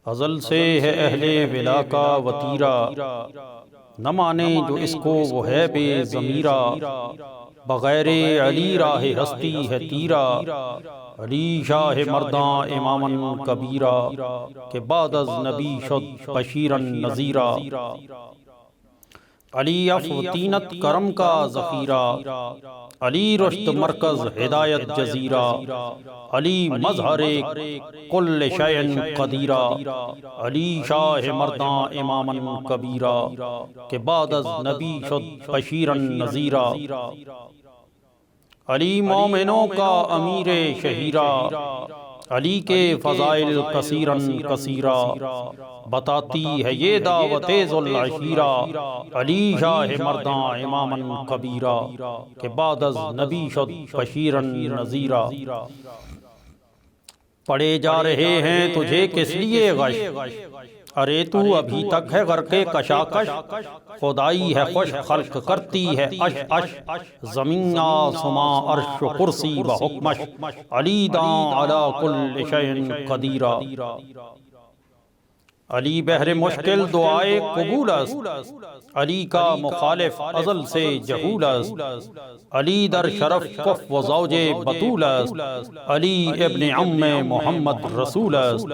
ازل سے ہے اہل ولا کا وتیرا، نہ مانے جو اس کو وہ ہے بے ضمیرا۔ بغیر علی راہ ہستی ہے تیرا، علی شاہ مرداں اماماً کبیرا، کہ بعد از نبی شد بشیراً نذیرا۔ علی عفو طینت کرم کا ذخیرہ، علی رشد مرکز ہدایت جزیرہ، علی مظہر کل شیء قدیرہ، علی شاہ مرداں اماماً کبیرہ، کہ بعد از نبی شد بشیراً نذیرہ۔ علی مومنوں کا امیر شہیرہ، علی کے فضائل کثیراً کثیرہ، بتاتی ہے یہ دعوت ذو العشیرہ، علی شاہ مرداں اماماً کبیرہ، کہ بعد از نبی شد بشیراً نذیرہ۔ پڑھے جا رہے ہیں تجھے کس لیے غش، ارے تو ابھی تک ہے غرق کشاکش۔ خدائی ہے خوش خلق کرتی ہے اش اش، زمین آسماں عرش و کرسی بحکمش، علی داں علی کل شیء قدیرہ۔ علی بہر مشکل دعائے قبول است، علی کا مخالف ازل سے جہول است، علی در شرف کف و زوج بطول است، علی ابن عم محمد رسول است،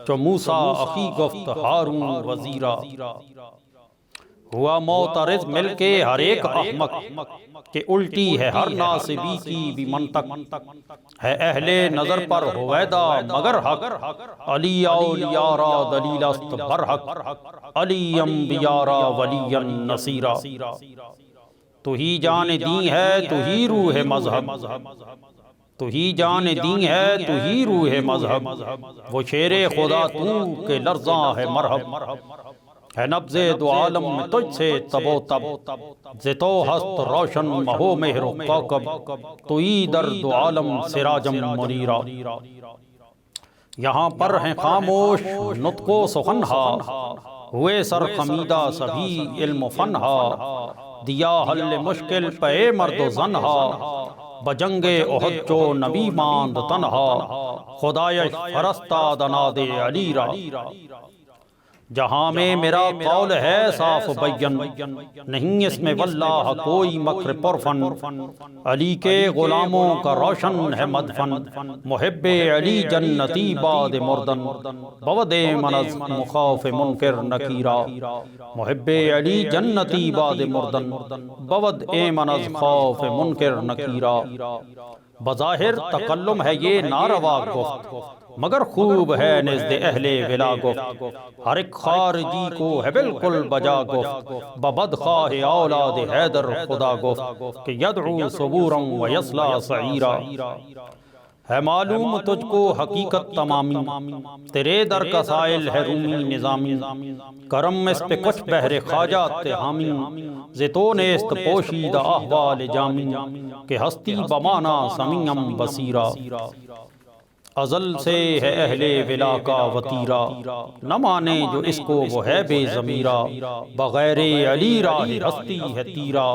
چو موسیٰ اخی گفت ہارون وزیرا۔ ہوا معترض مل کے ہر ایک احمق، کہ الٹی ہے ہر ناصبی کی بھی منطق، ہے اہل نظر پر ہویدا مگر حق، علی اولیاء را دلیل است برحق، علی انبیاء را ولی نصیرا۔ تو ہی جان دی ہے تو ہی روح مذہب، تو ہی جان دی ہے تو ہی روح مذہب، وہ شیر خدا تو کہ لرزاں ہے مرحب، ہے نبض دو عالم میں تجھ سے تب و تب، ز تو ہست روشن مہو مہر و کوکب، تو ای در دو عالم سراجم منیرا۔ یہاں پر ہیں خاموش نطق و سخنہا، ہوئے سر خمیدہ سبھی علم و فنہا، دیا حل مشکل پہ مرد و زنہا، بجنگ احد جو نبی ماند تنہا، خدایش فرستاد ناد علی را۔ جہاں میں میرا قول ہے صاف بین، نہیں اس میں واللہ کوئی مکر پرفن، علی کے غلاموں کا روشن ہے مدفن، محب علی جنتی باد مردن، بود من از مخاف منکر نکیرا، محب علی جنتی باد مردن، بود من از خوف منکر نکیرا۔ بظاہر تکلم ہے یہ ناروا گفت، مگر خوب ہے نزد اہل ولا گفت، ہر ایک خارجی کو ہے بالکل بجا گفت، ببدخواہ اولاد حیدر خدا گفت، کہ یدعو ثبورا و یصلی سعیرا۔ ہے معلوم تجھ کو حقیقت تمامی، تیرے در کا سائل ہے رومی نظامی، کرم اس پہ کچھ بہر خواجات حامی، ز تو نیست پوشیدہ احوال جامی، کہ ہستی بمانا سمیعم بصیرا۔ ازل سے ہے اہل ولا کا وتیرا، نہ مانے جو اس کو وہ ہے بے ضمیرا، بغیر علی راہ ہستی ہے تیرا،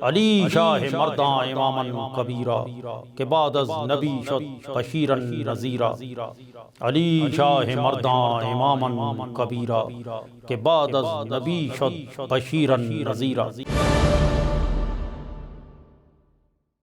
علی شاہ مرداں اماماً کبیرا، کہ بعد از نبی شد بشیراً نذیرا، علی شاہ مرداں اماماً کبیرا، کہ بعد از نبی شد بشیراً نذیرا۔